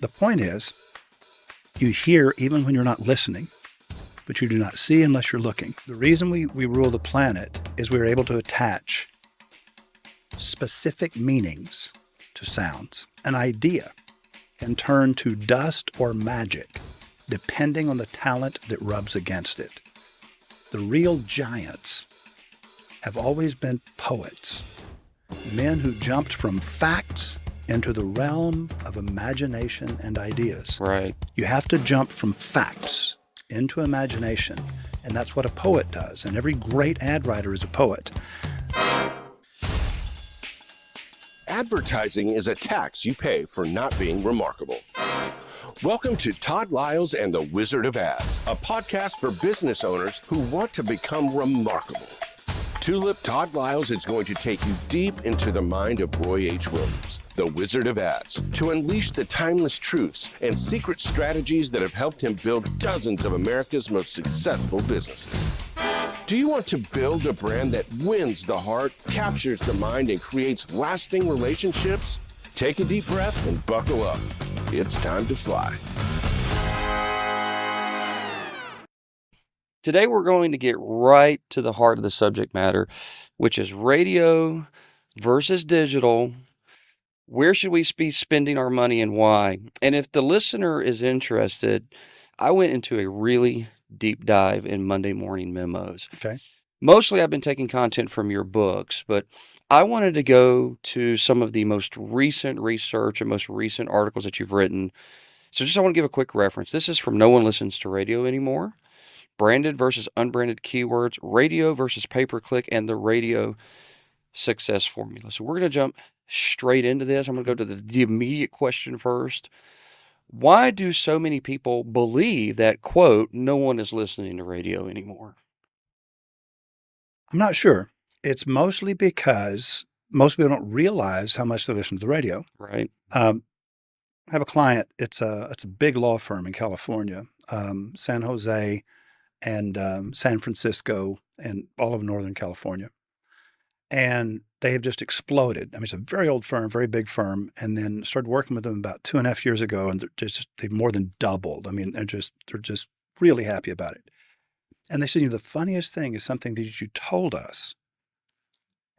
The point is, you hear even when you're not listening, but you do not see unless you're looking. The reason we rule the planet is we're able to attach specific meanings to sounds. An idea can turn to dust or magic, depending on the talent that rubs against it. The real giants have always been poets, men who jumped from facts into the realm of imagination and ideas. Right. You have to jump from facts into imagination, and that's what a poet does. And every great ad writer is a poet. Advertising is a tax you pay for not being remarkable. Welcome to Todd Lyles and the Wizard of Ads, a podcast for business owners who want to become remarkable. Tulip Todd Lyles is going to take you deep into the mind of Roy H. Williams, the Wizard of Ads, to unleash the timeless truths and secret strategies that have helped him build dozens of America's most successful businesses. Do you want to build a brand that wins the heart, captures the mind, and creates lasting relationships? Take a deep breath and buckle up. It's time to fly. Today we're going to get right to the heart of the subject matter, which is radio versus digital. Where should we be spending our money and why? And if the listener is interested, I went into a really deep dive in Monday Morning Memos. Okay. Mostly I've been taking content from your books, but I wanted to go to some of the most recent research and most recent articles that you've written. So I want to give a quick reference. This is from No One Listens to Radio Anymore, Branded versus Unbranded Keywords, Radio versus Pay-Per-Click, and the Radio Success Formula. So we're going to jump straight into this. I'm going to go to the immediate question first. Why do so many people believe that, quote, no one is listening to radio anymore? I'm not sure. It's mostly because most people don't realize how much they listen to the radio. Right. I have a client. It's a big law firm in California, San Jose and San Francisco and all of Northern California. And they have just exploded. I mean, it's a very old firm, very big firm, and then started working with them about 2.5 years ago, and they've more than doubled. I mean, they're just really happy about it. And they said, the funniest thing is something that you told us.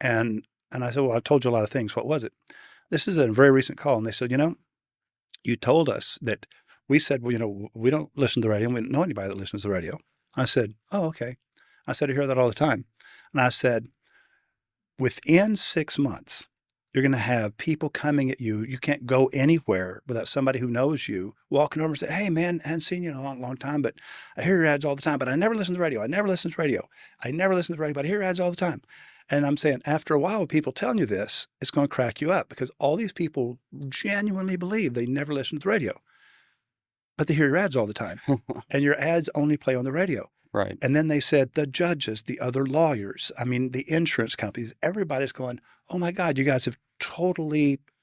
And I said, well, I told you a lot of things. What was it? This is a very recent call. And they said, you told us that we said, well, we don't listen to the radio. We don't know anybody that listens to the radio. I said, oh, okay. I said, I hear that all the time. And I said, within 6 months, you're going to have people coming at you. You can't go anywhere without somebody who knows you walking over and say, hey, man, I haven't seen you in a long time, but I hear your ads all the time, but I never listen to the radio. I never listen to the radio. But I hear ads all the time. And I'm saying after a while, people telling you this, it's going to crack you up because all these people genuinely believe they never listen to the radio, but they hear your ads all the time. And your ads only play on the radio. Right. And then they said the judges, the other lawyers, the insurance companies, everybody's going, oh my God, you guys have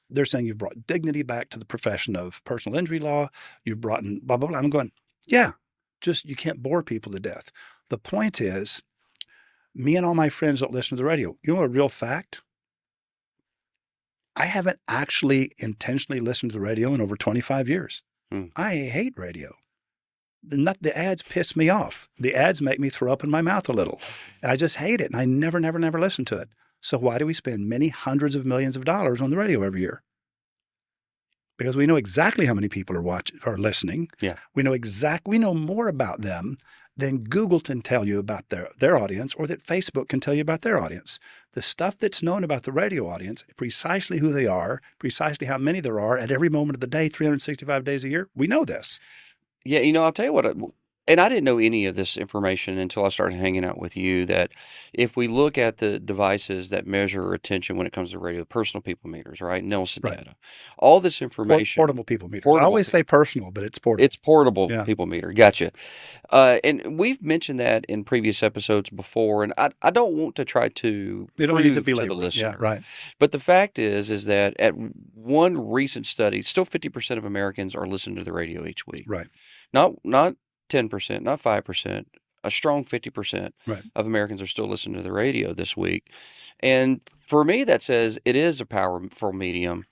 they're saying you've brought dignity back to the profession of personal injury law. You've brought in blah, blah, blah. I'm going, yeah, just you can't bore people to death. The point is, me and all my friends don't listen to the radio. You know a real fact? I haven't actually intentionally listened to the radio in over 25 years. I hate radio. The ads piss me off. The ads make me throw up in my mouth a little. And I just hate it. And I never listen to it. So why do we spend many hundreds of millions of dollars on the radio every year? Because we know exactly how many people are listening. Yeah. We know more about them than Google can tell you about their audience or that Facebook can tell you about their audience. The stuff that's known about the radio audience, precisely who they are, precisely how many there are at every moment of the day, 365 days a year, we know this. Yeah, I'll tell you what, and I didn't know any of this information until I started hanging out with you, that if we look at the devices that measure attention when it comes to radio, personal people meters, right? Nielsen data, all this information. Portable people meter. I always say personal, but it's portable. It's portable people meter. Gotcha. And we've mentioned that in previous episodes before, and I don't want to try to prove to the listener. Yeah, right. But the fact is that at one recent study, still 50% of Americans are listening to the radio each week. Right. Not 10%, not 5%, a strong 50% of Americans are still listening to the radio this week. And for me, that says it is a powerful medium.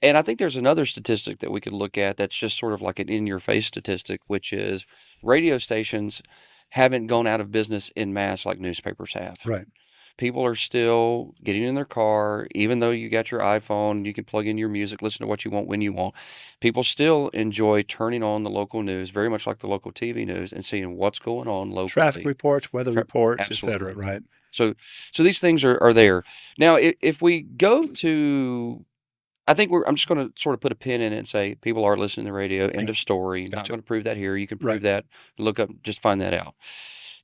And I think there's another statistic that we could look at that's just sort of like an in-your-face statistic, which is radio stations haven't gone out of business en masse like newspapers have. Right. People are still getting in their car, even though you got your iPhone, you can plug in your music, listen to what you want when you want. People still enjoy turning on the local news, very much like the local TV news, and seeing what's going on locally. Traffic reports, weather reports, et cetera. Absolutely. Right. So these things are there. Now, if we go to, I think I'm just going to sort of put a pin in it and say people are listening to the radio. End of story. Not Gotcha. going to prove that here. You can prove Right. that. Look up, just find that out.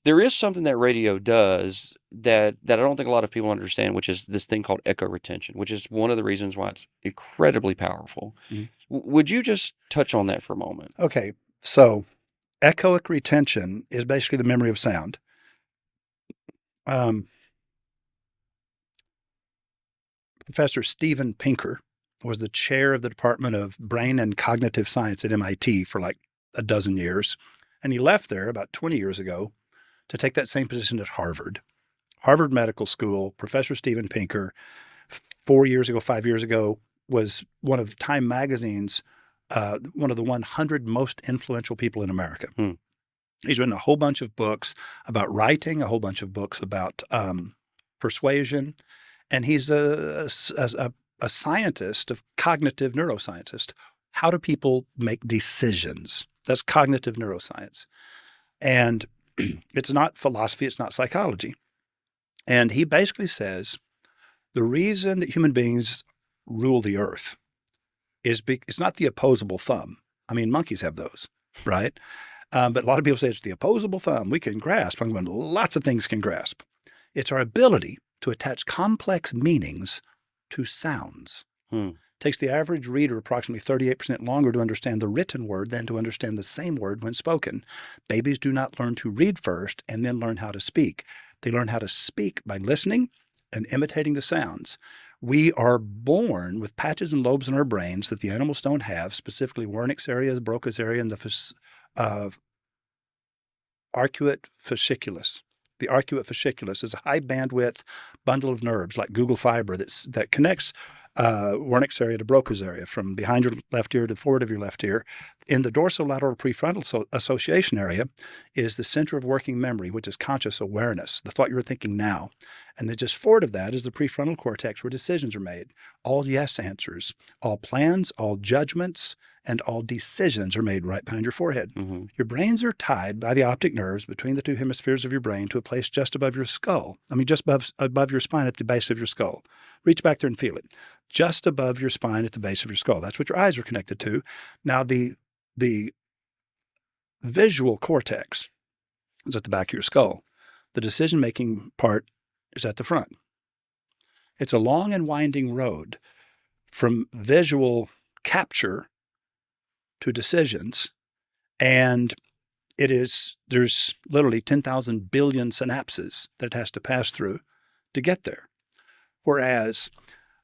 There is something that radio does that I don't think a lot of people understand, which is this thing called echo retention, which is one of the reasons why it's incredibly powerful. Mhm. Would you just touch on that for a moment? Okay. So echoic retention is basically the memory of sound. Professor Steven Pinker was the chair of the Department of Brain and Cognitive Science at MIT for like a dozen years. And he left there about 20 years ago to take that same position at Harvard. Harvard Medical School, Professor Steven Pinker, 5 years ago, was one of Time Magazine's, one of the 100 most influential people in America. Hmm. He's written a whole bunch of books about writing, a whole bunch of books about persuasion, and he's a scientist, a cognitive neuroscientist. How do people make decisions? That's cognitive neuroscience. And it's not philosophy, it's not psychology. And he basically says the reason that human beings rule the earth is it's not the opposable thumb. I mean, monkeys have those, right? But a lot of people say it's the opposable thumb. We can grasp. I'm going, lots of things can grasp. It's our ability to attach complex meanings to sounds. Takes the average reader approximately 38% longer to understand the written word than to understand the same word when spoken. Babies do not learn to read first and then learn how to speak. They learn how to speak by listening and imitating the sounds. We are born with patches and lobes in our brains that the animals don't have, specifically Wernicke's area, the Broca's area, and the arcuate fasciculus. The arcuate fasciculus is a high bandwidth bundle of nerves like Google Fiber that connects Wernicke's area to Broca's area, from behind your left ear to forward of your left ear. In the dorsolateral prefrontal association area is the center of working memory, which is conscious awareness, the thought you're thinking now. And then just forward of that is the prefrontal cortex, where decisions are made. All yes answers, all plans, all judgments, and all decisions are made right behind your forehead. Mm-hmm. Your brains are tied by the optic nerves between the two hemispheres of your brain to a place just above your skull. I mean, just above your spine at the base of your skull. Reach back there and feel it. Just above your spine at the base of your skull. That's what your eyes are connected to. Now, the visual cortex is at the back of your skull. The decision-making part is at the front. It's a long and winding road from visual capture to decisions, and there's literally 10,000 billion synapses that it has to pass through to get there. Whereas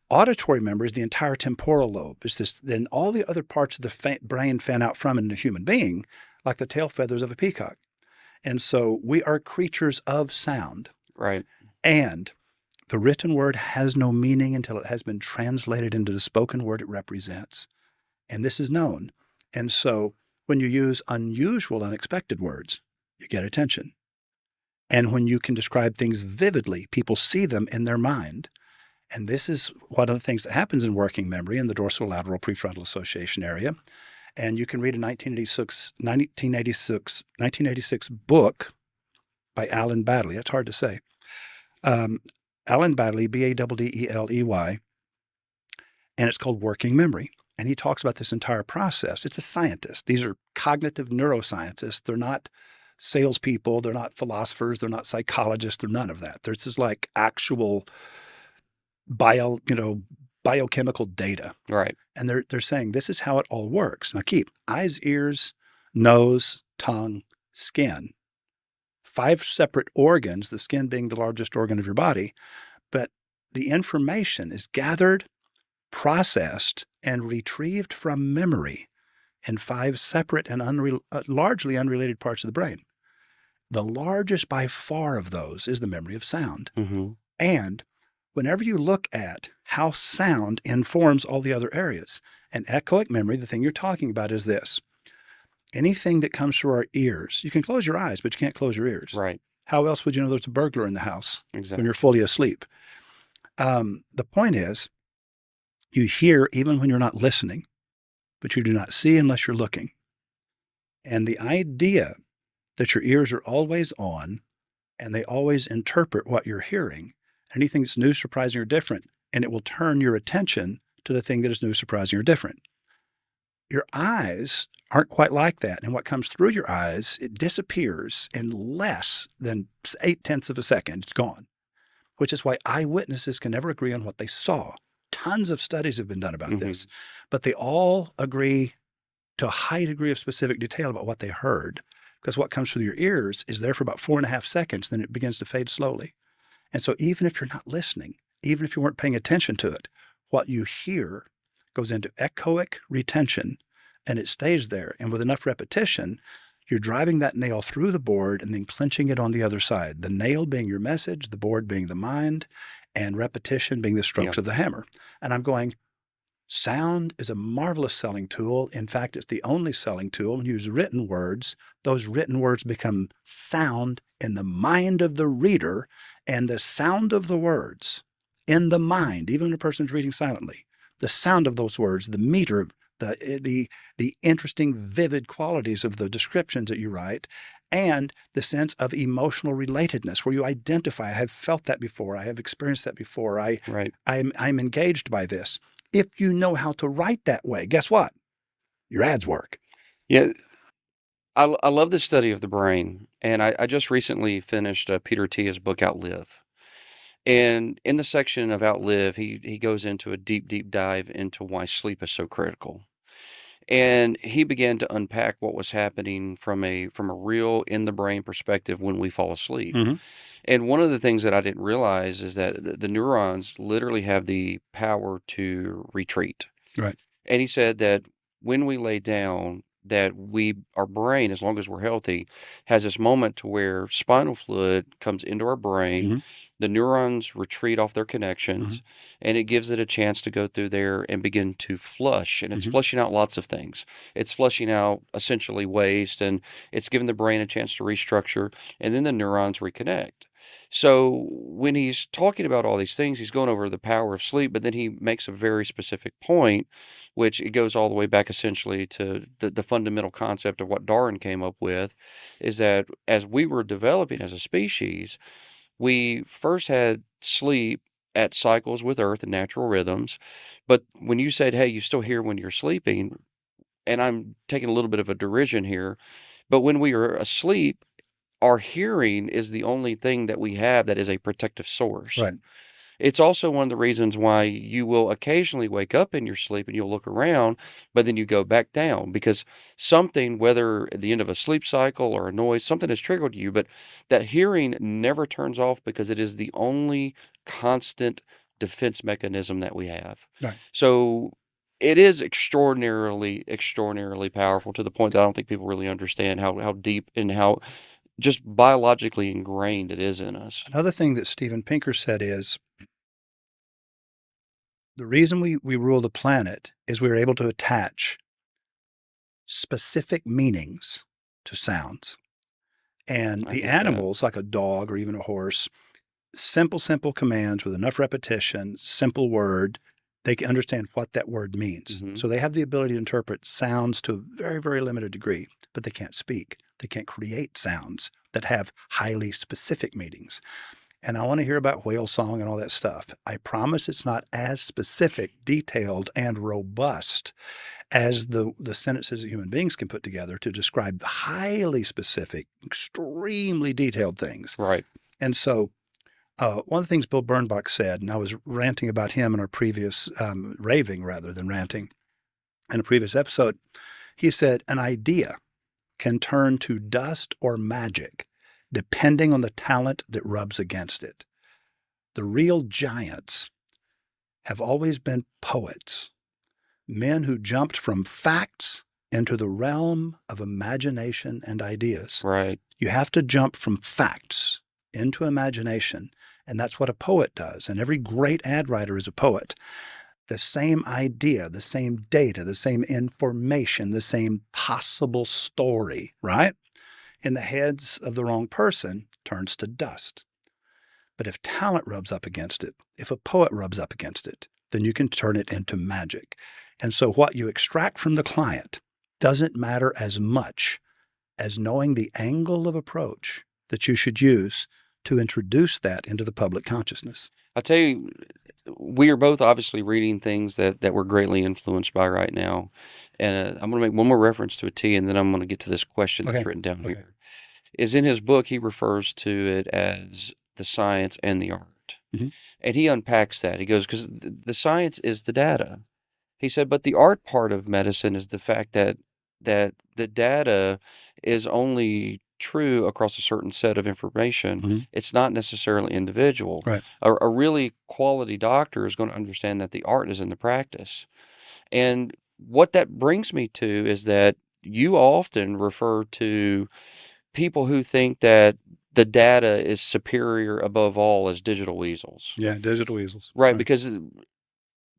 auditory memory is the entire temporal lobe. It's this, then all the other parts of the brain fan out from in a human being, like the tail feathers of a peacock. And so we are creatures of sound. Right. And the written word has no meaning until it has been translated into the spoken word it represents. And this is known. And so when you use unusual, unexpected words, you get attention. And when you can describe things vividly, people see them in their mind. And this is one of the things that happens in working memory in the dorsolateral prefrontal association area. And you can read a 1986 book by Alan Baddeley. It's hard to say. Alan Baddeley, Baddeley, and it's called Working Memory. And he talks about this entire process. It's a scientist. These are cognitive neuroscientists. They're not salespeople. They're not philosophers. They're not psychologists. They're none of that. This is like actual biochemical data. Right. And they're saying this is how it all works. Now keep eyes, ears, nose, tongue, skin. 5 separate organs, the skin being the largest organ of your body, but the information is gathered, processed, and retrieved from memory in 5 separate and largely unrelated parts of the brain. The largest by far of those is the memory of sound. Mm-hmm. And whenever you look at how sound informs all the other areas, and echoic memory, the thing you're talking about is this. Anything that comes through our ears, you can close your eyes, but you can't close your ears. Right. How else would you know there's a burglar in the house Exactly. when you're fully asleep? The point is, you hear even when you're not listening, but you do not see unless you're looking. And the idea that your ears are always on and they always interpret what you're hearing, anything that's new, surprising, or different, and it will turn your attention to the thing that is new, surprising, or different. Your eyes aren't quite like that. And what comes through your eyes, it disappears in less than 0.8 of a second. It's gone, which is why eyewitnesses can never agree on what they saw. Tons of studies have been done about this, but they all agree to a high degree of specific detail about what they heard, because what comes through your ears is there for about 4.5 seconds, then it begins to fade slowly. And so even if you're not listening, even if you weren't paying attention to it, what you hear goes into echoic retention and it stays there. And with enough repetition, you're driving that nail through the board and then clinching it on the other side. The nail being your message, the board being the mind, and repetition being the strokes of the hammer. And I'm going, sound is a marvelous selling tool. In fact, it's the only selling tool. When you use written words, those written words become sound in the mind of the reader, and the sound of the words in the mind, even when a person's reading silently, the sound of those words, the meter, the interesting, vivid qualities of the descriptions that you write, and the sense of emotional relatedness where you identify, I have felt that before, I have experienced that before, I'm engaged by this. If you know how to write that way, guess what? Your ads work. Yeah. I love the study of the brain. And I just recently finished Peter Attia's book, Outlive. And in the section of Outlive, he goes into a deep, deep dive into why sleep is so critical. And he began to unpack what was happening from a real in the brain perspective when we fall asleep. And one of the things that I didn't realize is that the neurons literally have the power to retreat. Right. And he said that when we lay down, that our brain, as long as we're healthy, has this moment to where spinal fluid comes into our brain, the neurons retreat off their connections, and it gives it a chance to go through there and begin to flush. And it's flushing out lots of things. It's flushing out essentially waste, and it's giving the brain a chance to restructure, and then the neurons reconnect. So when he's talking about all these things, he's going over the power of sleep, but then he makes a very specific point, which it goes all the way back essentially to the fundamental concept of what Darwin came up with, is that as we were developing as a species, we first had sleep at cycles with Earth and natural rhythms. But when you said, hey, you still hear when you're sleeping, and I'm taking a little bit of a derision here, but when we are asleep, our hearing is the only thing that we have that is a protective source. Right. It's also one of the reasons why you will occasionally wake up in your sleep and you'll look around, but then you go back down because something, whether at the end of a sleep cycle or a noise, something has triggered you, but that hearing never turns off because it is the only constant defense mechanism that we have. Right. So it is extraordinarily, extraordinarily powerful to the point that I don't think people really understand how deep and how just biologically ingrained it is in us. Another thing that Steven Pinker said is the reason we rule the planet is we're able to attach specific meanings to sounds. And the animals, like a dog or even a horse, simple commands with enough repetition, simple word, they can understand what that word means. So they have the ability to interpret sounds to a very, very limited degree, but they can't speak. They can't create sounds that have highly specific meanings. And I want to hear about whale song and all that stuff. I promise it's not as specific, detailed, and robust as the sentences that human beings can put together to describe highly specific, extremely detailed things. Right. And so one of the things Bill Bernbach said, and I was ranting about him in our previous, raving rather than ranting, in a previous episode, he said, an idea can turn to dust or magic depending on the talent that rubs against it. The real giants have always been poets, men who jumped from facts into the realm of imagination and ideas. Right. You have to jump from facts into imagination, And that's what a poet does. And every great ad writer is a poet. The same idea, the same data, the same information, the same possible story, right? In the heads of the wrong person turns to dust. But if talent rubs up against it, if a poet rubs up against it, then you can turn it into magic. And so what you extract from the client doesn't matter as much as knowing the angle of approach that you should use to introduce that into the public consciousness. I tell you, we are both obviously reading things that we're greatly influenced by right now. And I'm going to make one more reference to a T, and then I'm going to get to this question that's Okay. written down Okay. here. Is in his book, he refers to it as the science and the art. Mhm. And he unpacks that. He goes, because the science is the data. He said, but the art part of medicine is the fact that the data is only true across a certain set of information. Mhm. It's not necessarily individual. Right. A really quality doctor is going to understand that the art is in the practice. And what that brings me to is that you often refer to people who think that the data is superior above all as digital weasels. Yeah, digital weasels. Right, because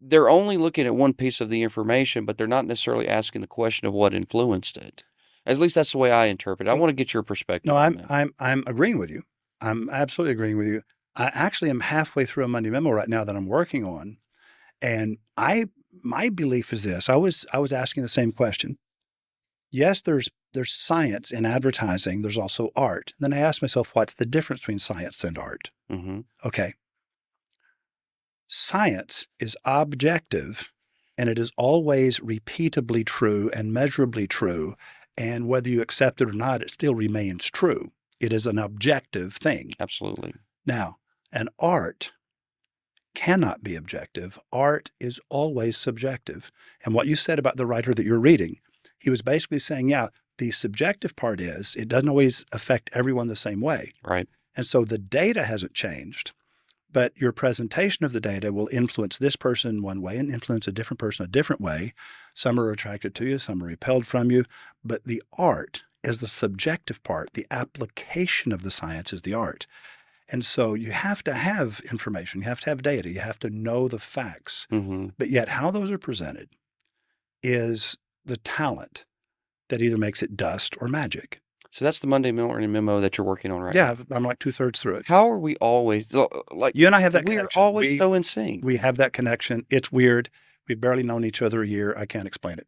they're only looking at one piece of the information, but they're not necessarily asking the question of what influenced it. At least that's the way I interpret it. I want to get your perspective No, on that. I'm agreeing with you. I'm absolutely agreeing with you. I actually am halfway through a Monday memo right now that I'm working on, and my belief is this. I was asking the same question. Yes, there's science in advertising. There's also art. Then I asked myself, what's the difference between science and art? Mm-hmm. Okay. Science is objective, and it is always repeatably true and measurably true. And whether you accept it or not, it still remains true. It is an objective thing. Absolutely. Now, an art cannot be objective. Art is always subjective. And what you said about the writer that you're reading, he was basically saying, yeah, the subjective part is it doesn't always affect everyone the same way. Right. And so the data hasn't changed, but your presentation of the data will influence this person one way and influence a different person a different way. Some are attracted to you, some are repelled from you, but the art is the subjective part. The application of the science is the art. And so you have to have information, you have to have data, you have to know the facts. Mm-hmm. But yet how those are presented is the talent that either makes it dust or magic. So that's the Monday morning memo that you're working on right Yeah, now. I'm like 2/3 through it. How are we always like You and I have that we're connection. always so in sync? We have that connection. It's weird. We've barely known each other a year. I can't explain it.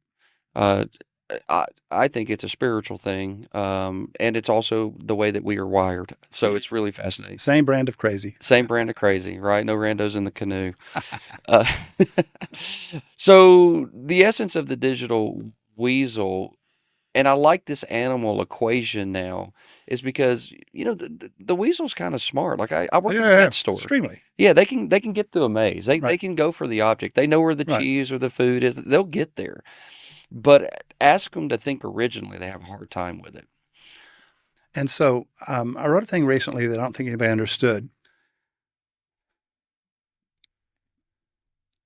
I think it's a spiritual thing, and it's also the way that we are wired. So it's really fascinating. Same brand of crazy. Same brand of crazy, right? No randos in the canoe. Uh, so the essence of the digital weasel, and I like this animal equation now, is because the weasel's kind of smart. Like I work in a pet store. Extremely. Yeah, they can get through a maze. They Right. can go for the object. They know where the Right. cheese or the food is. They'll get there. But ask them to think originally, they have a hard time with it. And so I wrote a thing recently that I don't think anybody understood.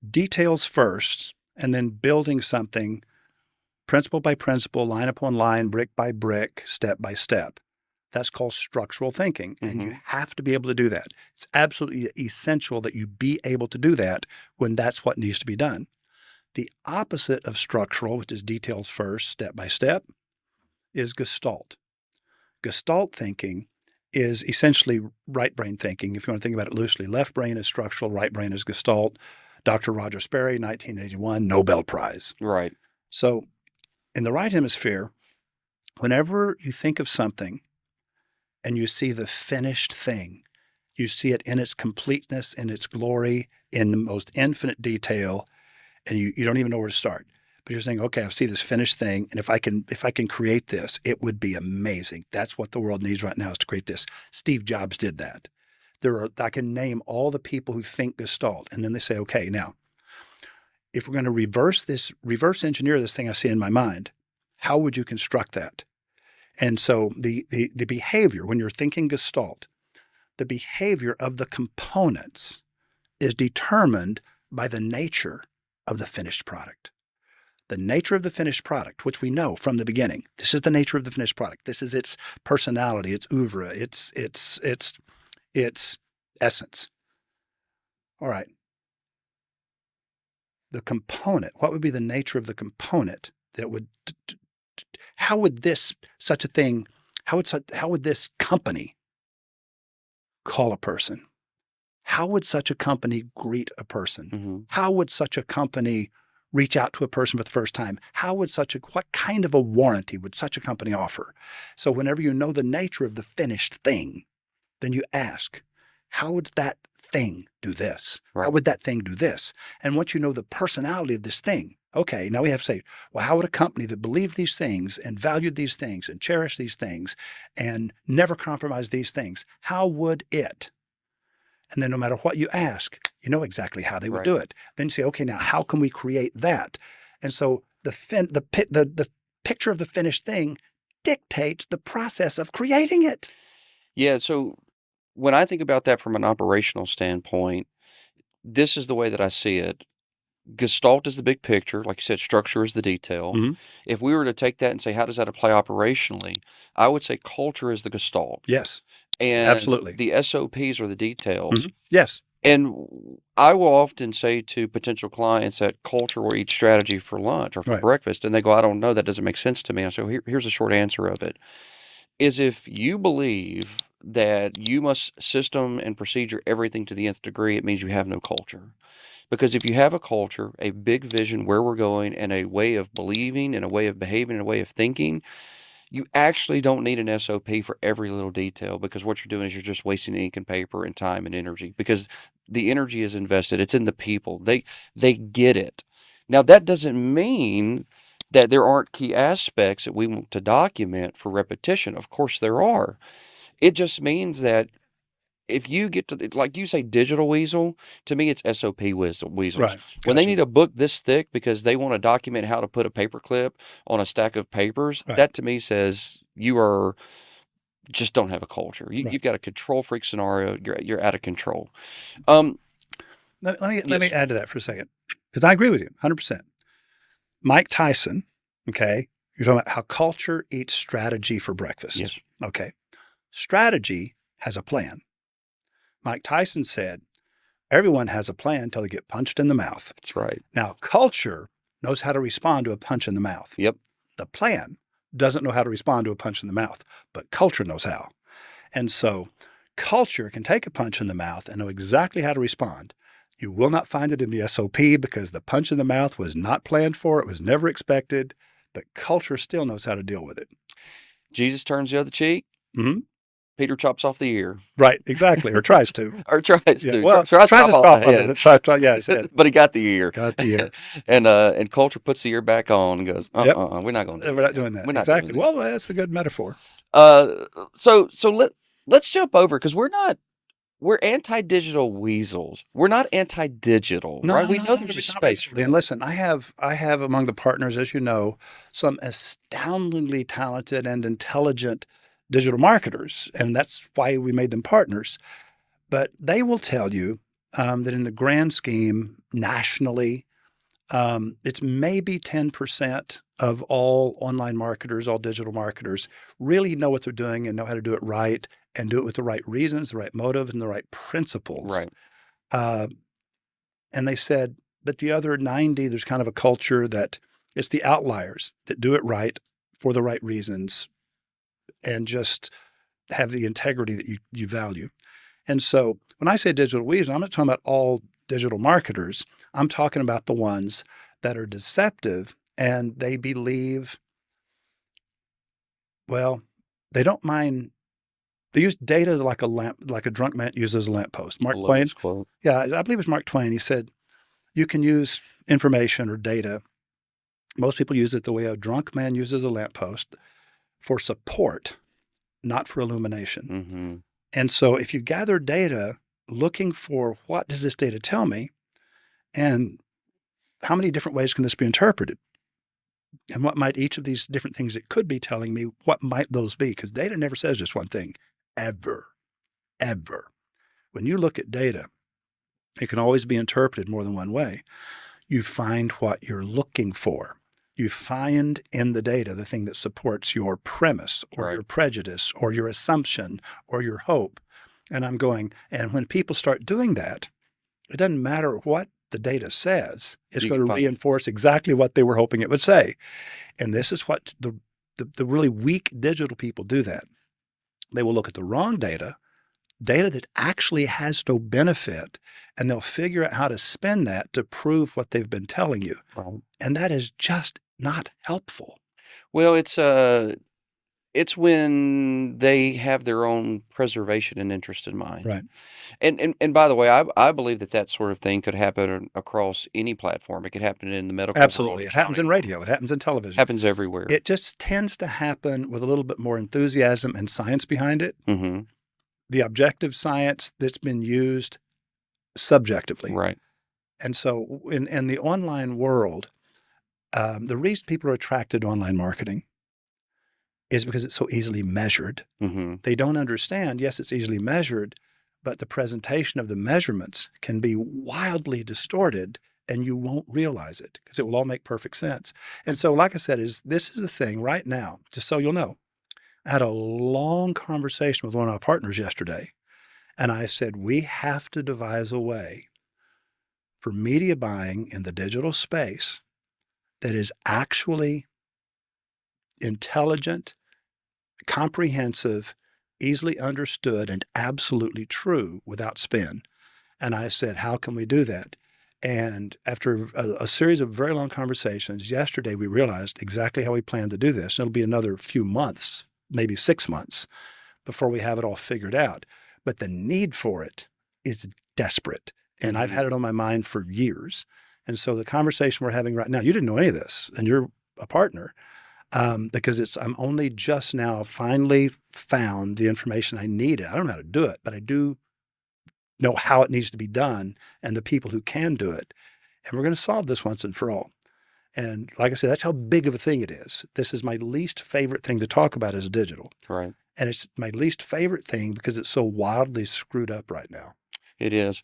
Details first, and then building something principle by principle, line upon line, brick by brick, step by step. That's called structural thinking. And you have to be able to do that. It's absolutely essential that you be able to do that when that's what needs to be done. The opposite of structural, which is details first, step by step, is Gestalt. Gestalt thinking is essentially right brain thinking. If you want to think about it loosely, left brain is structural, right brain is Gestalt. Dr. Roger Sperry, 1981, Nobel Prize. Right. So in the right hemisphere, whenever you think of something and you see the finished thing, you see it in its completeness, in its glory, in the most infinite detail, and you don't even know where to start. But you're saying, okay, I see this finished thing, and if I can create this, it would be amazing. That's what the world needs right now, is to create this. Steve Jobs did that. I can name all the people who think Gestalt, and then they say, okay, now, if we're going to reverse engineer this thing I see in my mind, how would you construct that? And so the behavior, when you're thinking Gestalt, the behavior of the components is determined by the nature of the finished product. The nature of the finished product, which we know from the beginning, this is the nature of the finished product. This is its personality, its oeuvre, its essence. All right. The component, what would be the nature of the component that would, how would this, such a thing, how would this company call a person? How would such a company greet a person? Mm-hmm. How would such a company reach out to a person for the first time? What kind of a warranty would such a company offer? So whenever you know the nature of the finished thing, then you ask, how would that thing do this? Right. How would that thing do this? And once you know the personality of this thing, okay, now we have to say, well, how would a company that believed these things and valued these things and cherished these things and never compromised these things, how would it? And then no matter what you ask, you know exactly how they would Right. do it. Then you say, okay, now how can we create that? And so the picture of the finished thing dictates the process of creating it. Yeah. So when I think about that from an operational standpoint, this is the way that I see it. Gestalt is the big picture. Like you said, structure is the detail. Mhm. If we were to take that and say, how does that apply operationally? I would say culture is the Gestalt. Yes, And absolutely. the SOPs are the details. Mhm. Yes. And I will often say to potential clients that culture will eat strategy for lunch or for Right. breakfast. And they go, I don't know. That doesn't make sense to me. And so here's a short answer of it is if you believe that you must system and procedure everything to the nth degree, it means you have no culture. Because if you have a culture, a big vision where we're going, and a way of believing, and a way of behaving, and a way of thinking, you actually don't need an SOP for every little detail, because what you're doing is you're just wasting ink and paper and time and energy, because the energy is invested. It's in the people. They get it. Now, that doesn't mean that there aren't key aspects that we want to document for repetition. Of course there are. It just means that if you get to, like you say, digital weasel, to me it's SOP weasels. Right. When they Gotcha. need a book this thick because they want to document how to put a paper clip on a stack of papers, Right. that to me says you are just don't have a culture. Right. You've got a control freak scenario. You're out of control. Let me Yes. add to that for a second, because I agree with you 100%. Mike Tyson, okay, you're talking about how culture eats strategy for breakfast. Yes. Okay. Strategy has a plan. Mike Tyson said, everyone has a plan until they get punched in the mouth. That's right. Now, culture knows how to respond to a punch in the mouth. Yep. The plan doesn't know how to respond to a punch in the mouth, but culture knows how. And so culture can take a punch in the mouth and know exactly how to respond. You will not find it in the SOP because the punch in the mouth was not planned for. It was never expected, but culture still knows how to deal with it. Jesus turns the other cheek. Mm-hmm. Peter chops off the ear. Right, exactly, or tries to. Or tries Yeah, to. well, tries try to to chop stop off the of head. it. Yeah, his head. But he got the ear. Got the ear. And culture puts the ear back on and goes, Yep. we're not going to do We're not doing that. We're not Exactly. doing that. Well, that's a good metaphor. So let's jump over, because we're anti-digital weasels. We're not anti-digital, right? We know there's a space for And listen, I have among the partners, as you know, some astoundingly talented and intelligent digital marketers, and that's why we made them partners. But they will tell you that in the grand scheme, nationally, it's maybe 10% of all online marketers, all digital marketers, really know what they're doing and know how to do it right and do it with the right reasons, the right motives, and the right principles. Right. And they said, but the other 90, there's kind of a culture that it's the outliers that do it right for the right reasons and just have the integrity that you value. And so when I say digital weasel, I'm not talking about all digital marketers. I'm talking about the ones that are deceptive and they believe, well, they don't mind. They use data like a drunk man uses a lamppost. Mark Love Twain. this quote. Yeah, I believe it was Mark Twain. He said, you can use information or data. Most people use it the way a drunk man uses a lamppost, for support, not for illumination. Mm-hmm. And so if you gather data looking for what does this data tell me and how many different ways can this be interpreted? And what might each of these different things it could be telling me, what might those be? Because data never says just one thing, ever. When you look at data, it can always be interpreted more than one way. You find what you're looking for. You find in the data the thing that supports your premise or Right. your prejudice or your assumption or your hope. And I'm going, and when people start doing that, it doesn't matter what the data says, it's You going can to find- reinforce exactly what they were hoping it would say. And this is what the really weak digital people do that. They will look at the wrong data that actually has no benefit, and they'll figure out how to spin that to prove what they've been telling you. Right. And that is just not helpful. Well, it's when they have their own preservation and interest in mind. Right. And by the way, I believe that sort of thing could happen across any platform. It could happen in the medical world, Absolutely. It happens in accounting, radio. It happens in television. happens everywhere. It just tends to happen with a little bit more enthusiasm and science behind it. Mm-hmm. The objective science that's been used subjectively. Right. And so in the online world, the reason people are attracted to online marketing is because it's so easily measured. Mm-hmm. They don't understand, yes, it's easily measured, but the presentation of the measurements can be wildly distorted and you won't realize it because it will all make perfect sense. And so, like I said, this is the thing right now, just so you'll know. I had a long conversation with one of our partners yesterday, and I said, we have to devise a way for media buying in the digital space that is actually intelligent, comprehensive, easily understood, and absolutely true without spin. And I said, how can we do that? And after a series of very long conversations, yesterday we realized exactly how we plan to do this. It'll be another few months, maybe 6 months, before we have it all figured out. But the need for it is desperate. And I've had it on my mind for years. And so the conversation we're having right now, you didn't know any of this, and you're a partner, because I'm only just now finally found the information I needed. I don't know how to do it, but I do know how it needs to be done and the people who can do it. And we're going to solve this once and for all. And like I said, that's how big of a thing it is. This is my least favorite thing to talk about as digital. Right. And it's my least favorite thing because it's so wildly screwed up right now. It is.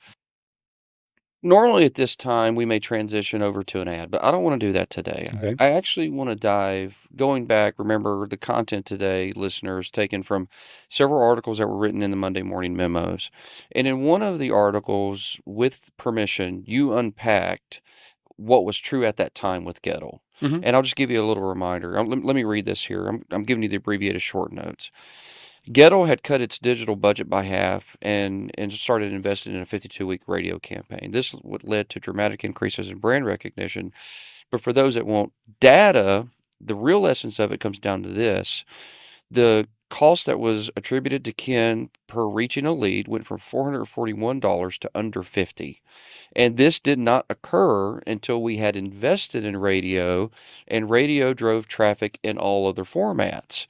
Normally at this time, we may transition over to an ad, but I don't want to do that today. Okay. I actually want to dive, going back, remember the content today, listeners, taken from several articles that were written in the Monday Morning Memos. And in one of the articles, with permission, you unpacked what was true at that time with Gettle. Mhm. And I'll just give you a little reminder. Let me read this here. I'm giving you the abbreviated short notes. Gettle had cut its digital budget by half and started investing in a 52-week radio campaign. This led to dramatic increases in brand recognition. But for those that want data, the real essence of it comes down to this. The cost that was attributed to Ken per reaching a lead went from $441 to under $50. And this did not occur until we had invested in radio, and radio drove traffic in all other formats.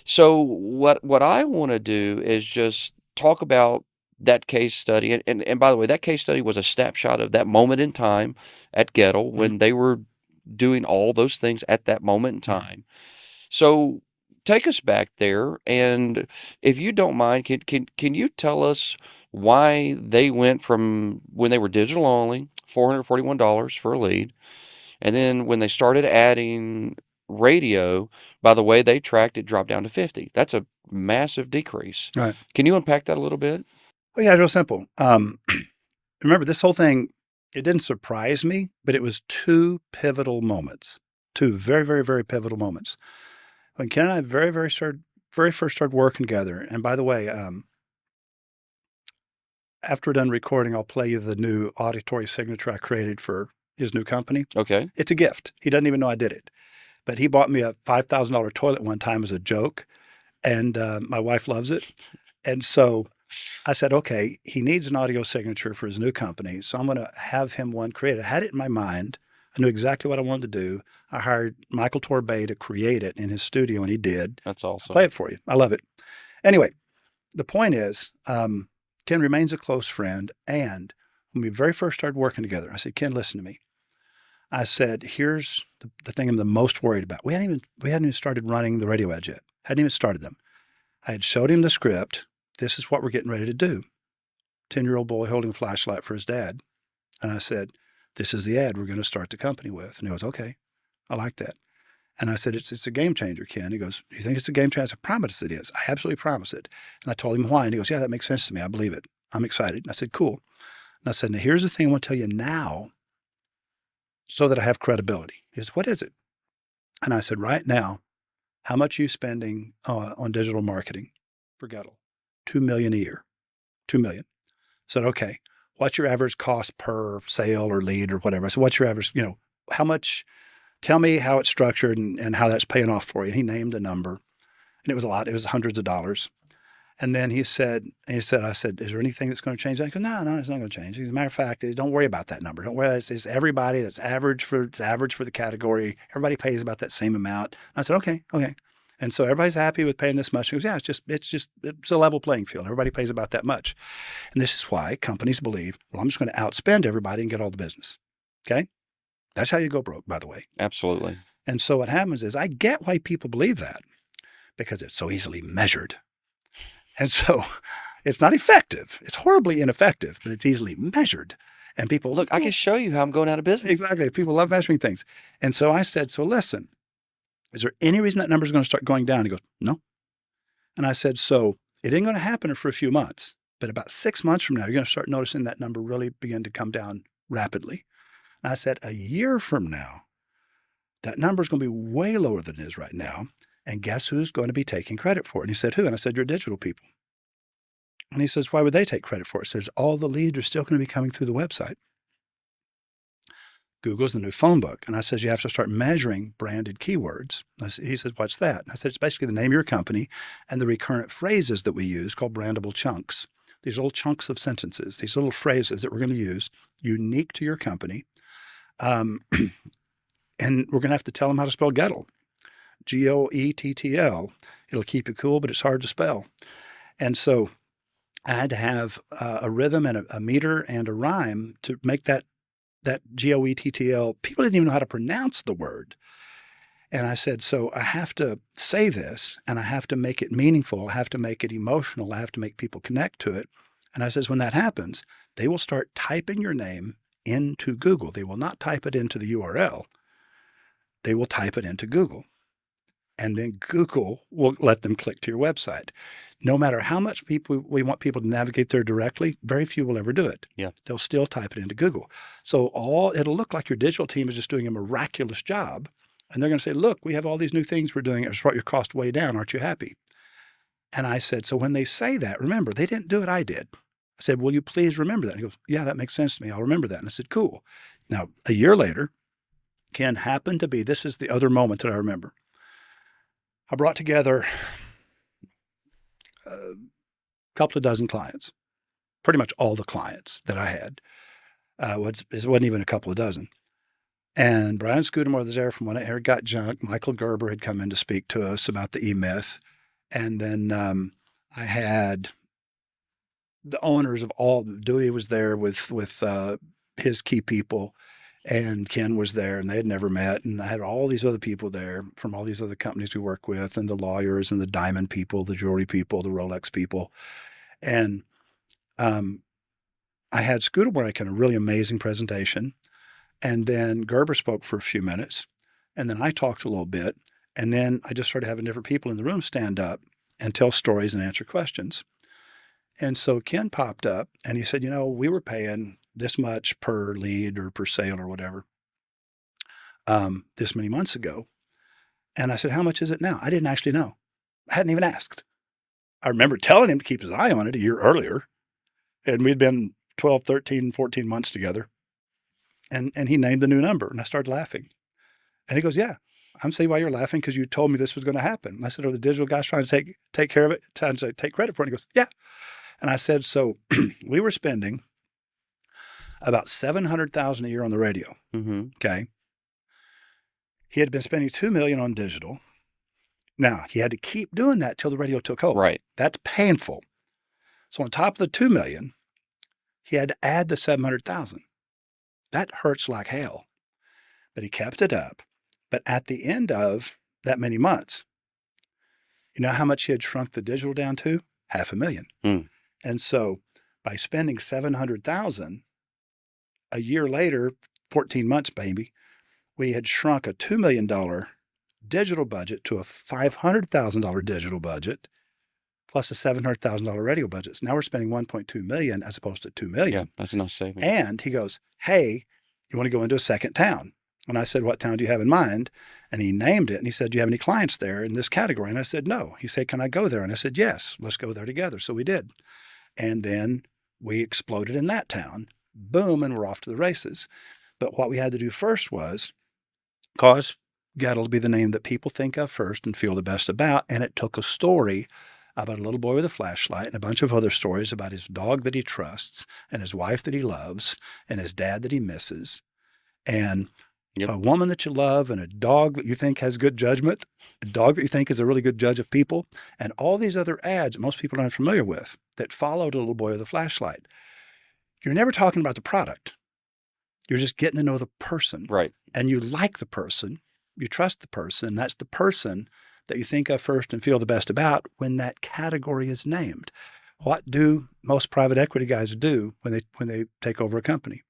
So what I want to do is just talk about that case study. And by the way, that case study was a snapshot of that moment in time at Gettle when they were doing all those things at that moment in time. So take us back there, and if you don't mind, can you tell us why they went from when they were digital only, $441 for a lead, and then when they started adding radio, by the way they tracked it dropped down to 50. That's a massive decrease. Right. Can you unpack that a little bit? Oh, yeah, it's real simple. Remember, this whole thing, it didn't surprise me, but it was two pivotal moments, two very, very, very pivotal moments. When Ken and I very first started working together, and by the way, after we're done recording, I'll play you the new auditory signature I created for his new company. Okay. It's a gift. He doesn't even know I did it. But he bought me a $5,000 toilet one time as a joke, and my wife loves it. And so I said, okay, he needs an audio signature for his new company, so I'm going to have him one created. I had it in my mind. I knew exactly what I wanted to do. I hired Michael Torbay to create it in his studio, and he did. That's awesome. Play it for you. I love it. Anyway, the point is, Ken remains a close friend. And when we very first started working together, I said, Ken, listen to me. I said, here's the thing I'm the most worried about. We hadn't even started running the radio ads yet. Hadn't even started them. I had showed him the script. This is what we're getting ready to do. 10-year-old boy holding a flashlight for his dad. And I said, this is the ad we're going to start the company with. And he goes, okay, I like that. And I said, it's a game changer, Ken. He goes, you think it's a game changer? I said, promise it is. I absolutely promise it. And I told him why. And he goes, yeah, that makes sense to me. I believe it. I'm excited. And I said, cool. And I said, now here's the thing I want to tell you now so that I have credibility. He says, what is it? And I said, right now, how much are you spending on digital marketing for Gettle? $2 million a year. $2 million. I said, okay, what's your average cost per sale or lead or whatever? I said, what's your average, how much, tell me how it's structured and how that's paying off for you. And he named a number, and it was a lot. It was hundreds of dollars. And then I said, is there anything that's going to change that? He goes, no, it's not going to change. As a matter of fact, don't worry about that number. Don't worry. It's everybody that's average for the category. Everybody pays about that same amount. And I said, okay. And so everybody's happy with paying this much. He goes, yeah, it's a level playing field. Everybody pays about that much. And this is why companies believe, well, I'm just going to outspend everybody and get all the business. Okay. That's how you go broke, by the way. Absolutely. And so what happens is I get why people believe that, because it's so easily measured. And so it's not effective. It's horribly ineffective, but it's easily measured. And people Look, I can show you how I'm going out of business. Exactly. People love measuring things. And so I said, so listen, is there any reason that number is going to start going down? He goes, no. And I said, so it ain't going to happen for a few months, but about 6 months from now, you're going to start noticing that number really begin to come down rapidly. And I said, a year from now, that number is going to be way lower than it is right now. And guess who's going to be taking credit for it? And he said, who? And I said, your digital people. And he says, why would they take credit for it? He says, all the leads are still going to be coming through the website. Google's the new phone book. And I says, you have to start measuring branded keywords. He says, what's that? And I said, it's basically the name of your company and the recurrent phrases that we use called brandable chunks. These little chunks of sentences, these little phrases that we're going to use unique to your company. And we're going to have to tell them how to spell Gettle. Goettl. It'll keep you cool, but it's hard to spell. And so I had to have a rhythm and a meter and a rhyme to make that Goettl. People didn't even know how to pronounce the word. And I said, so I have to say this, and I have to make it meaningful. I have to make it emotional. I have to make people connect to it. And I says, when that happens, they will start typing your name into Google. They will not type it into the URL. They will type it into Google. And then Google will let them click to your website. No matter how much we want people to navigate there directly, very few will ever do it. Yeah. They'll still type it into Google. So it'll look like your digital team is just doing a miraculous job. And they're going to say, look, we have all these new things we're doing. It's brought your cost way down. Aren't you happy? And I said, so when they say that, remember, they didn't do it. I did. I said, will you please remember that? And he goes, yeah, that makes sense to me. I'll remember that. And I said, cool. Now, a year later, Ken happened to be, this is the other moment that I remember. I brought together a couple of dozen clients, pretty much all the clients that I had. It wasn't even a couple of dozen. And Brian Scudamore was there from When Air Got Junk. Michael Gerber had come in to speak to us about the E-Myth. And then I had the owners of all, Dewey was there with his key people, and Ken was there, and they had never met. And I had all these other people there from all these other companies we work with, and the lawyers and the diamond people, the jewelry people, the Rolex people. And I had Scudamore make a really amazing presentation. And then Gerber spoke for a few minutes. And then I talked a little bit. And then I just started having different people in the room stand up and tell stories and answer questions. And so Ken popped up and he said, we were paying this much per lead or per sale or whatever this many months ago. And I said, how much is it now? I didn't actually know. I hadn't even asked. I remember telling him to keep his eye on it a year earlier. And we'd been 12, 13, 14 months together. And he named the new number, and I started laughing. And he goes, yeah, I'm saying why you're laughing, because you told me this was going to happen. And I said, are the digital guys trying to take care of it, trying to take credit for it? And he goes, yeah. And I said, so we were spending about $700,000 a year on the radio. Mm-hmm. Okay. He had been spending $2 million on digital. Now he had to keep doing that till the radio took hold. Right. That's painful. So on top of the $2 million, he had to add the $700,000. That hurts like hell. But he kept it up. But at the end of that many months, you know how much he had shrunk the digital down to? $500,000. Mm. And so by spending $700,000, a year later, 14 months, baby, we had shrunk a $2 million digital budget to a $500,000 digital budget plus a $700,000 radio budget. So now we're spending $1.2 million as opposed to $2 million. Yeah, that's a nice saving. And he goes, hey, you want to go into a second town? And I said, what town do you have in mind? And he named it. And he said, do you have any clients there in this category? And I said, no. He said, can I go there? And I said, yes, let's go there together. So we did. And then we exploded in that town. Boom, and we're off to the races. But what we had to do first was cause Gettle to be the name that people think of first and feel the best about. And it took a story about a little boy with a flashlight and a bunch of other stories about his dog that he trusts and his wife that he loves and his dad that he misses and a woman that you love and a dog that you think has good judgment, a dog that you think is a really good judge of people, and all these other ads that most people aren't familiar with that followed a little boy with a flashlight. You're never talking about the product. You're just getting to know the person. Right. And you like the person. You trust the person. That's the person that you think of first and feel the best about when that category is named. What do most private equity guys do when they take over a company?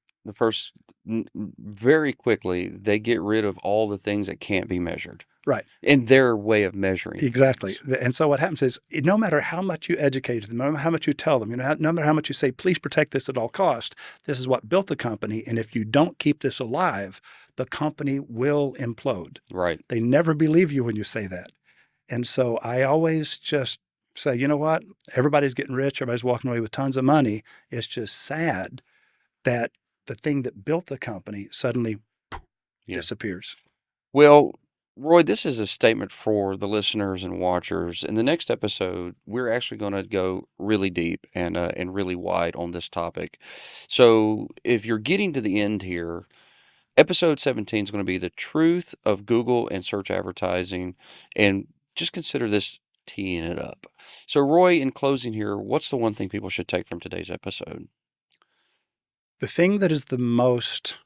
Very quickly, they get rid of all the things that can't be measured. Right. In their way of measuring. Exactly. And so what happens is no matter how much you educate them, no matter how much you tell them, no matter how much you say, please protect this at all costs, this is what built the company. And if you don't keep this alive, the company will implode. Right. They never believe you when you say that. And so I always just say, you know what? Everybody's getting rich. Everybody's walking away with tons of money. It's just sad that the thing that built the company suddenly disappears. Well, Roy, this is a statement for the listeners and watchers. In the next episode, we're actually going to go really deep and really wide on this topic. So if you're getting to the end here, episode 17 is going to be the truth of Google and search advertising. And just consider this teeing it up. So Roy, in closing here, what's the one thing people should take from today's episode? The thing that is the most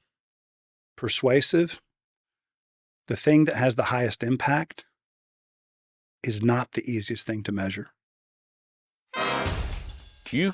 persuasive, the thing that has the highest impact, is not the easiest thing to measure. You